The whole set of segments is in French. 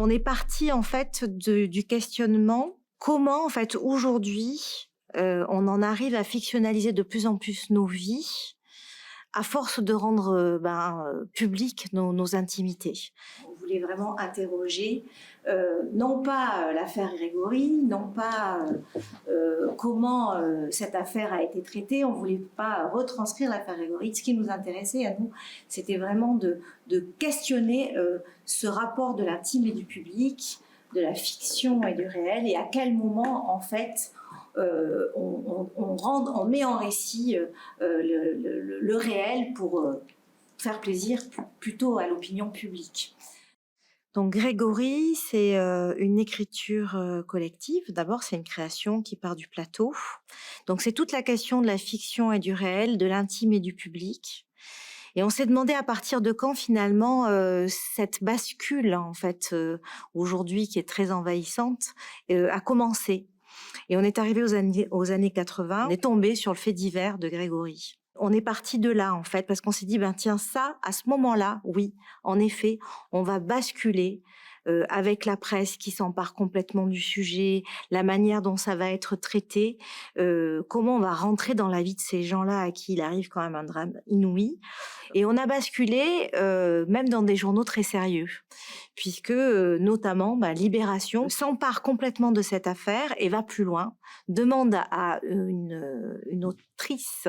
On est parti en fait du questionnement, comment en fait aujourd'hui, on en arrive à fictionnaliser de plus en plus nos vies, à force de rendre, publiques nos intimités. On voulait vraiment interroger, non pas, l'affaire Grégory, non pas, comment, cette affaire a été traitée. On voulait pas retranscrire l'affaire Grégory. Ce qui nous intéressait à nous, c'était vraiment de questionner, ce rapport de l'intime et du public, de la fiction et du réel, et à quel moment, en fait, on met en récit le réel pour faire plaisir plutôt à l'opinion publique. Donc Grégory, c'est une écriture collective. D'abord, c'est une création qui part du plateau. Donc c'est toute la question de la fiction et du réel, de l'intime et du public. Et on s'est demandé à partir de quand finalement cette bascule en fait aujourd'hui qui est très envahissante a commencé. Et on est arrivé aux années 80, on est tombé sur le fait divers de Grégory. On est parti de là, en fait, parce qu'on s'est dit, tiens, ça, à ce moment-là, oui, en effet, on va basculer avec la presse qui s'empare complètement du sujet, la manière dont ça va être traité, comment on va rentrer dans la vie de ces gens-là à qui il arrive quand même un drame inouï. Et on a basculé même dans des journaux très sérieux, puisque notamment Libération s'empare complètement de cette affaire et va plus loin, demande à une autrice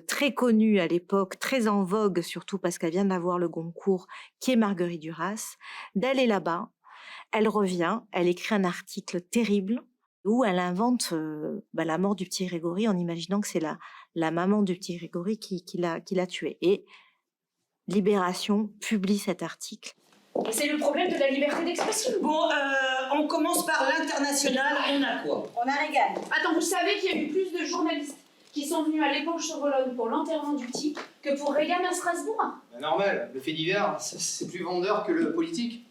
très connue à l'époque, très en vogue surtout parce qu'elle vient d'avoir le Goncourt, qui est Marguerite Duras, d'aller là-bas. Elle revient, elle écrit un article terrible où elle invente la mort du petit Grégory en imaginant que c'est la maman du petit Grégory qui l'a tué. Et Libération publie cet article. Et c'est le problème de la liberté d'expression. Bon, on commence par l'international, on a quoi? On a Reagan. Attends, vous savez qu'il y a eu plus de journalistes qui sont venus à l'éponge sur Bologne pour l'enterrement du type que pour Reagan à Strasbourg? Normal, le fait divers, c'est plus vendeur que le politique.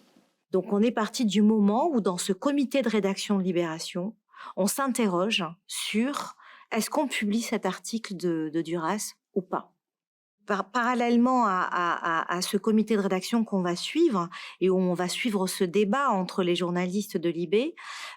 Donc on est parti du moment où dans ce comité de rédaction de Libération, on s'interroge sur est-ce qu'on publie cet article de Duras ou pas. Parallèlement à ce comité de rédaction qu'on va suivre et où on va suivre ce débat entre les journalistes de Libé,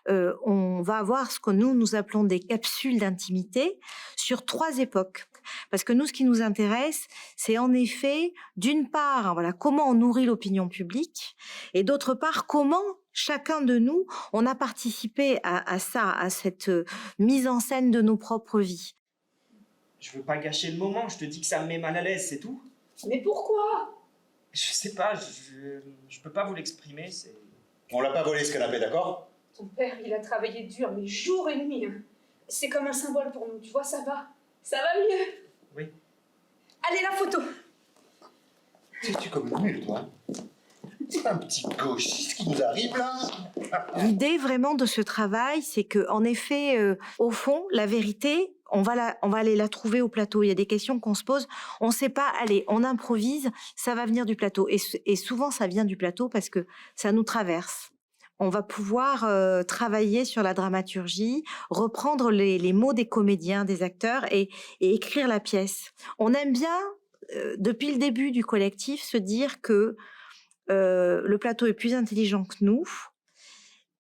on va avoir ce que nous appelons des capsules d'intimité sur 3 époques. Parce que nous, ce qui nous intéresse, c'est en effet, d'une part, comment on nourrit l'opinion publique, et d'autre part, comment chacun de nous, on a participé à ça, à cette mise en scène de nos propres vies. Je veux pas gâcher le moment, je te dis que ça me met mal à l'aise, c'est tout. Mais pourquoi? Je sais pas, je peux pas vous l'exprimer, c'est... On l'a pas volé ce canapé, d'accord? Ton père, il a travaillé dur, mais jour et nuit. C'est comme un symbole pour nous, tu vois, ça va mieux. Oui. Allez, la photo. Tu comme une mule, toi. C'est un petit gauchiste qui nous arrive, là. L'idée vraiment de ce travail, c'est que, en effet, au fond, la vérité, on va aller la trouver au plateau. Il y a des questions qu'on se pose, on ne sait pas, allez, on improvise, ça va venir du plateau. Et souvent, ça vient du plateau parce que ça nous traverse. On va pouvoir travailler sur la dramaturgie, reprendre les mots des comédiens, des acteurs et écrire la pièce. On aime bien, depuis le début du collectif, se dire que le plateau est plus intelligent que nous.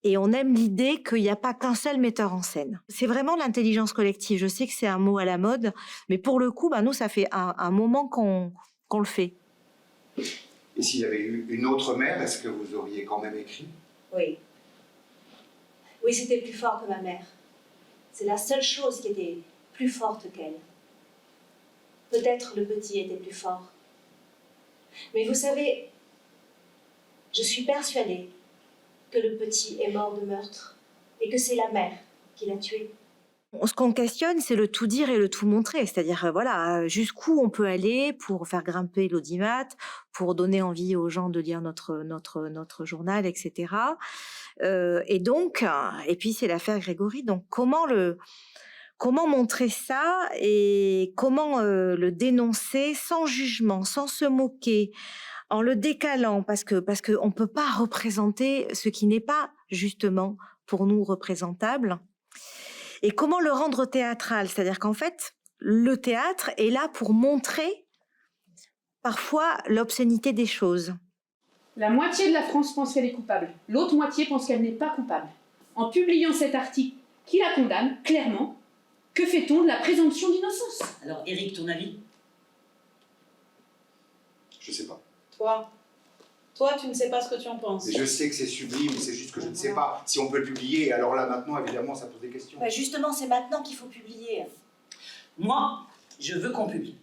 Et on aime l'idée qu'il n'y a pas qu'un seul metteur en scène. C'est vraiment l'intelligence collective. Je sais que c'est un mot à la mode, mais pour le coup, nous, ça fait un moment qu'on le fait. Et s'il y avait eu une autre mère, est-ce que vous auriez quand même écrit? Oui. Oui, c'était plus fort que ma mère. C'est la seule chose qui était plus forte qu'elle. Peut-être le petit était plus fort. Mais vous savez, je suis persuadée que le petit est mort de meurtre et que c'est la mère qui l'a tué. Ce qu'on questionne, c'est le tout dire et le tout montrer. C'est-à-dire, jusqu'où on peut aller pour faire grimper l'audimat, pour donner envie aux gens de lire notre journal, etc. Et puis c'est l'affaire Grégory. Donc comment montrer ça et comment le dénoncer sans jugement, sans se moquer, en le décalant, parce que on peut pas représenter ce qui n'est pas justement pour nous représentable. Et comment le rendre théâtral, c'est-à-dire qu'en fait, le théâtre est là pour montrer parfois l'obscénité des choses. La moitié de la France pense qu'elle est coupable. L'autre moitié pense qu'elle n'est pas coupable. En publiant cet article qui la condamne, clairement, que fait-on de la présomption d'innocence? Alors, Eric, ton avis? Je sais pas. Toi, tu ne sais pas ce que tu en penses. Et je sais que c'est sublime, c'est juste que je ne sais pas si on peut le publier. Et alors là, maintenant, évidemment, ça pose des questions. Justement, c'est maintenant qu'il faut publier. Moi, je veux qu'on publie.